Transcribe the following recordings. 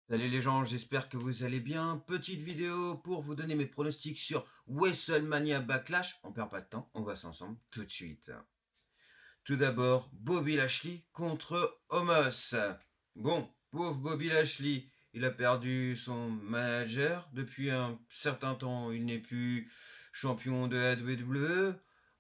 Salut les gens, j'espère que vous allez bien. Petite vidéo pour vous donner mes pronostics sur WrestleMania Backlash. On perd pas de temps, on va s'ensemble tout de suite. Tout d'abord, Bobby Lashley contre Omos. Bon, pauvre Bobby Lashley, il a perdu son manager. Depuis un certain temps, il n'est plus champion de la WWE.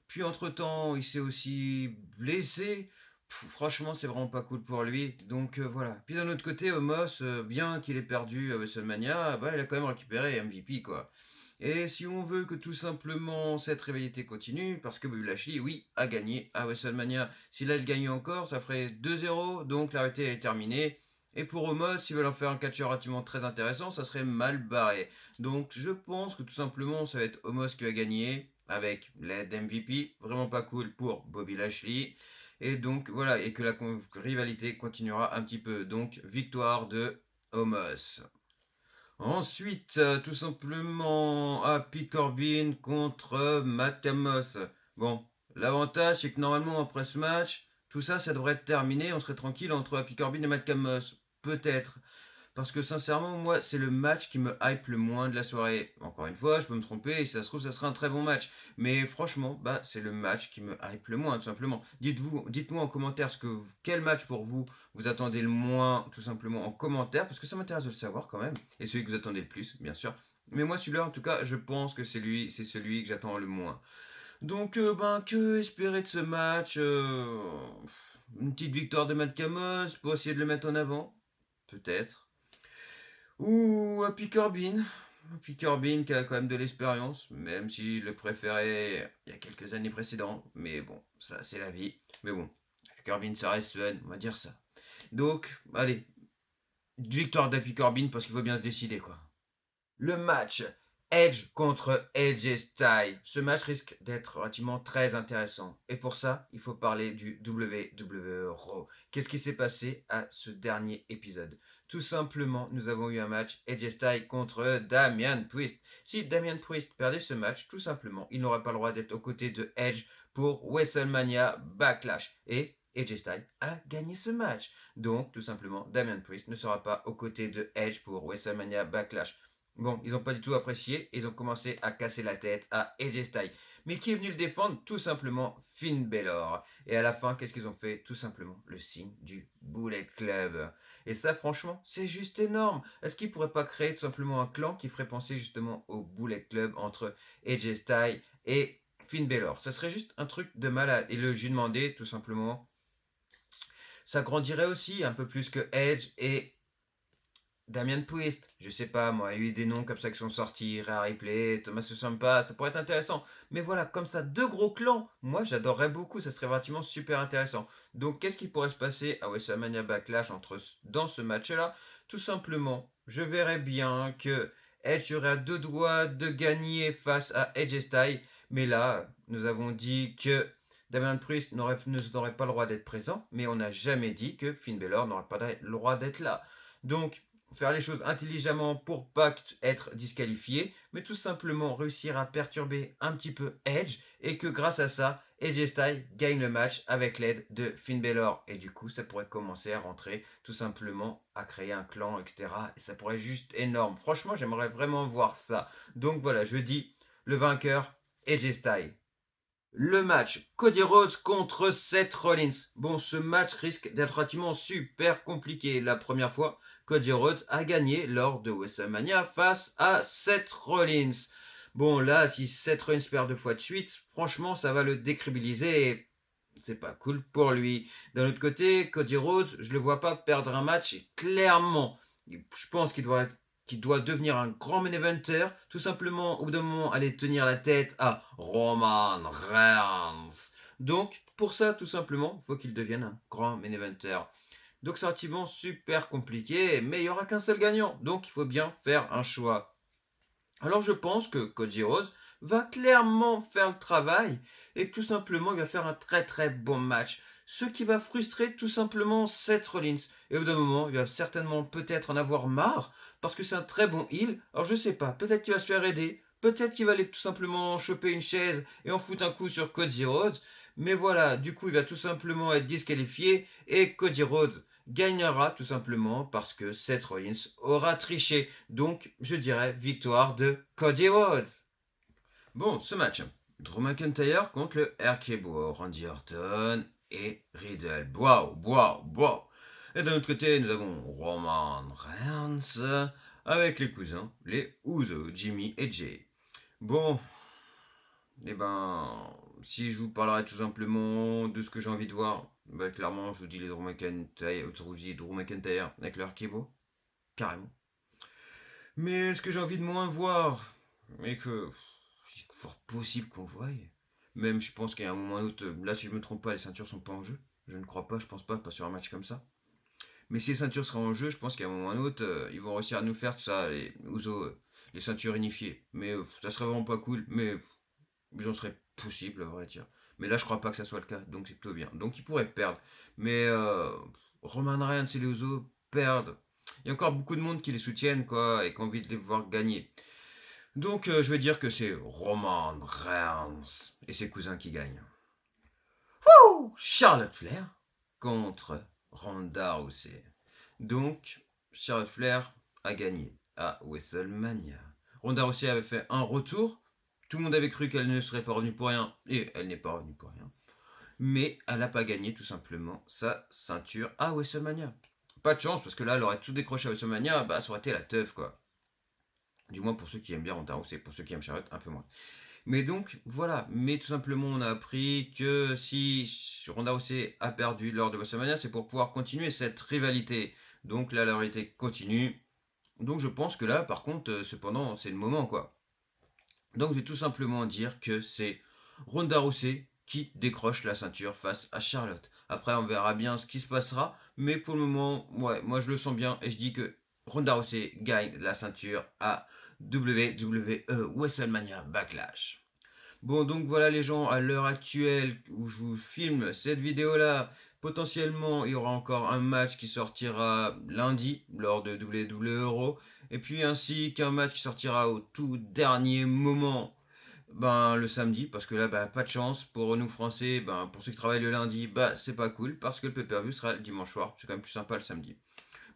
Puis entre-temps, il s'est aussi blessé. Franchement, c'est vraiment pas cool pour lui. Donc voilà. Puis d'un autre côté, Omos, bien qu'il ait perdu à WrestleMania, bah, il a quand même récupéré MVP, quoi. Et si on veut que tout simplement cette rivalité continue, parce que Bobby Lashley, oui, a gagné à WrestleMania. S'il a le gagné encore, ça ferait 2-0, donc la rivalité est terminée. Et pour Omos, s'ils veulent en faire un catcheur relativement très intéressant, ça serait mal barré. Donc je pense que tout simplement, ça va être Omos qui va gagner, avec l'aide MVP, vraiment pas cool pour Bobby Lashley. Et donc voilà, et que la rivalité continuera un petit peu. Donc victoire de Omos. Ensuite, tout simplement, Happy Corbin contre Matt Camos. Bon, l'avantage, c'est que normalement, après ce match, tout ça, ça devrait être terminé. On serait tranquille entre Happy Corbin et Matt Camos. Peut-être. Parce que sincèrement, moi, c'est le match qui me hype le moins de la soirée. Encore une fois, je peux me tromper, et si ça se trouve, ça sera un très bon match. Mais franchement, bah, c'est le match qui me hype le moins, tout simplement. Dites-moi en commentaire quel match pour vous vous attendez le moins, tout simplement en commentaire, parce que ça m'intéresse de le savoir quand même. Et celui que vous attendez le plus, bien sûr. Mais moi, celui-là, en tout cas, je pense que c'est celui que j'attends le moins. Donc, ben, que espérer de ce match une petite victoire de Matt Camos pour essayer de le mettre en avant. Peut-être. Ou Happy Corbin. Happy Corbin qui a quand même de l'expérience, même si je le préférais il y a quelques années précédentes. Mais bon, ça c'est la vie. Mais bon, Happy Corbin ça reste fun, on va dire ça. Donc, allez, victoire d'Happy Corbin parce qu'il faut bien se décider quoi. Le match Edge contre Edge Styles. Ce match risque d'être relativement très intéressant. Et pour ça, il faut parler du WWE Raw. Qu'est-ce qui s'est passé à ce dernier épisode? Tout simplement, nous avons eu un match Edge Styles contre Damian Priest. Si Damian Priest perdait ce match, tout simplement, il n'aurait pas le droit d'être aux côtés de Edge pour WrestleMania Backlash. Et AJ Styles a gagné ce match. Donc, tout simplement, Damian Priest ne sera pas aux côtés de Edge pour WrestleMania Backlash. Bon, ils n'ont pas du tout apprécié et ils ont commencé à casser la tête à AJ Styles. Mais qui est venu le défendre? Tout simplement Finn Balor. Et à la fin, qu'est-ce qu'ils ont fait? Tout simplement le signe du Bullet Club. Et ça, franchement, c'est juste énorme. Est-ce qu'ils pourraient pas créer tout simplement un clan qui ferait penser justement au Bullet Club entre AJ Styles et Finn Balor? Ça serait juste un truc de malade. Et je lui demandais tout simplement, ça grandirait aussi un peu plus que Edge et Damian Priest, je sais pas, moi, il y a eu des noms comme ça qui sont sortis, Rhea Ripley, Thomas Ciampa, ça pourrait être intéressant. Mais voilà, comme ça, deux gros clans, moi j'adorerais beaucoup, ça serait vraiment super intéressant. Donc qu'est-ce qui pourrait se passer à WrestleMania Backlash dans ce match-là? Tout simplement, je verrais bien que Edge serait à deux doigts de gagner face à Edge Styles, mais là, nous avons dit que Damian Priest n'aurait pas le droit d'être présent, mais on n'a jamais dit que Finn Balor n'aurait pas le droit d'être là. Donc, faire les choses intelligemment pour pas être disqualifié, mais tout simplement réussir à perturber un petit peu Edge et que grâce à ça, AJ Styles gagne le match avec l'aide de Finn Balor. Et du coup, ça pourrait commencer à rentrer tout simplement à créer un clan, etc. Et ça pourrait être juste énorme. Franchement, j'aimerais vraiment voir ça. Donc voilà, je dis le vainqueur, AJ Styles. Le match Cody Rhodes contre Seth Rollins. Bon, ce match risque d'être relativement super compliqué. La première fois, Cody Rhodes a gagné lors de WrestleMania face à Seth Rollins. Bon, là, si Seth Rollins perd deux fois de suite, franchement, ça va le décrédibiliser et c'est pas cool pour lui. D'un autre côté, Cody Rhodes, je le vois pas perdre un match et clairement, je pense qu'il doit devenir un grand main eventer, tout simplement au bout d'un moment aller tenir la tête à Roman Reigns. Donc, pour ça, tout simplement, il faut qu'il devienne un grand main eventer. Donc, c'est relativement super compliqué, mais il n'y aura qu'un seul gagnant. Donc, il faut bien faire un choix. Alors je pense que Cody Rhodes va clairement faire le travail et tout simplement il va faire un très très bon match. Ce qui va frustrer tout simplement Seth Rollins. Et au bout d'un moment, il va certainement peut-être en avoir marre parce que c'est un très bon heel. Alors je sais pas, peut-être qu'il va se faire aider, peut-être qu'il va aller tout simplement choper une chaise et en foutre un coup sur Cody Rhodes. Mais voilà, du coup il va tout simplement être disqualifié et Cody Rhodes gagnera tout simplement parce que Seth Rollins aura triché. Donc, je dirais victoire de Cody Rhodes. Bon, ce match, Drew McIntyre contre le RK-Bro, Randy Orton et Riddle. Waouh, waouh, waouh. Et d'un autre côté, nous avons Roman Reigns avec les cousins, les Uso, Jimmy et Jay. Bon, eh ben, si je vous parlerai tout simplement de ce que j'ai envie de voir, bah clairement, je vous dis les Drew McIntyre, je vous dis Drew McIntyre avec le RK-Bro, carrément. Mais ce que j'ai envie de moins voir, et que c'est fort possible qu'on voie, même je pense qu'il y a un moment ou un autre, là si je me trompe pas, les ceintures sont pas en jeu. Je ne crois pas, je pense pas sur un match comme ça. Mais si les ceintures seraient en jeu, je pense qu'à un moment ou un autre, ils vont réussir à nous faire tout ça, les Usos, les ceintures unifiées. Mais ça serait vraiment pas cool, mais j'en serais possible, à vrai dire. Mais là, je crois pas que ça soit le cas, donc c'est plutôt bien. Donc ils pourraient perdre. Mais Roman Reigns et les Usos perdent. Il y a encore beaucoup de monde qui les soutiennent, quoi, et qui a envie de les voir gagner. Donc je vais dire que c'est Roman Reigns et ses cousins qui gagnent. Wouh, Charlotte Flair contre Ronda Rousey. Donc Charlotte Flair a gagné à WrestleMania. Ronda Rousey avait fait un retour. Tout le monde avait cru qu'elle ne serait pas revenue pour rien. Et elle n'est pas revenue pour rien. Mais elle n'a pas gagné tout simplement sa ceinture à WrestleMania. Pas de chance parce que là elle aurait tout décroché à WrestleMania. Bah ça aurait été la teuf quoi. Du moins pour ceux qui aiment bien Ronda Rousey. Pour ceux qui aiment Charlotte, un peu moins. Mais donc, voilà. Mais tout simplement, on a appris que si Ronda Rousey a perdu lors de WrestleMania, c'est pour pouvoir continuer cette rivalité. Donc là, la rivalité continue. Donc je pense que là, par contre, cependant, c'est le moment, quoi. Donc je vais tout simplement dire que c'est Ronda Rousey qui décroche la ceinture face à Charlotte. Après, on verra bien ce qui se passera. Mais pour le moment, ouais, moi je le sens bien et je dis que Ronda Rousey gagne la ceinture à WWE WrestleMania Backlash. Bon, donc voilà les gens, à l'heure actuelle où je vous filme cette vidéo-là, potentiellement il y aura encore un match qui sortira lundi lors de WWE Euro, et puis ainsi qu'un match qui sortira au tout dernier moment, ben le samedi, parce que là, bah, pas de chance pour nous français, ben pour ceux qui travaillent le lundi, bah c'est pas cool, parce que le pay-per-view sera le dimanche soir, c'est quand même plus sympa le samedi.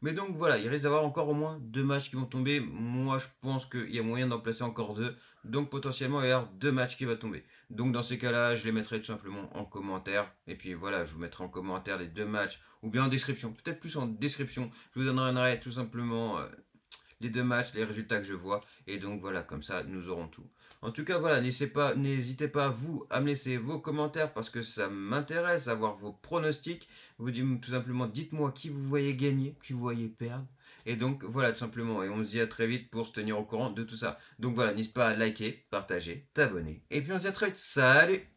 Mais donc voilà, il risque d'avoir encore au moins deux matchs qui vont tomber. Moi, je pense qu'il y a moyen d'en placer encore deux. Donc potentiellement, il va y avoir deux matchs qui vont tomber. Donc dans ces cas-là, je les mettrai tout simplement en commentaire. Et puis voilà, je vous mettrai en commentaire les deux matchs. Ou bien en description. Peut-être plus en description. Je vous donnerai tout simplement les deux matchs, les résultats que je vois. Et donc voilà, comme ça, nous aurons tout. En tout cas, voilà, n'hésitez pas, vous, à me laisser vos commentaires parce que ça m'intéresse d'avoir vos pronostics. Vous dites tout simplement, dites-moi qui vous voyez gagner, qui vous voyez perdre. Et donc, voilà, tout simplement. Et on se dit à très vite pour se tenir au courant de tout ça. Donc voilà, n'hésitez pas à liker, partager, t'abonner. Et puis on se dit à très vite. Salut!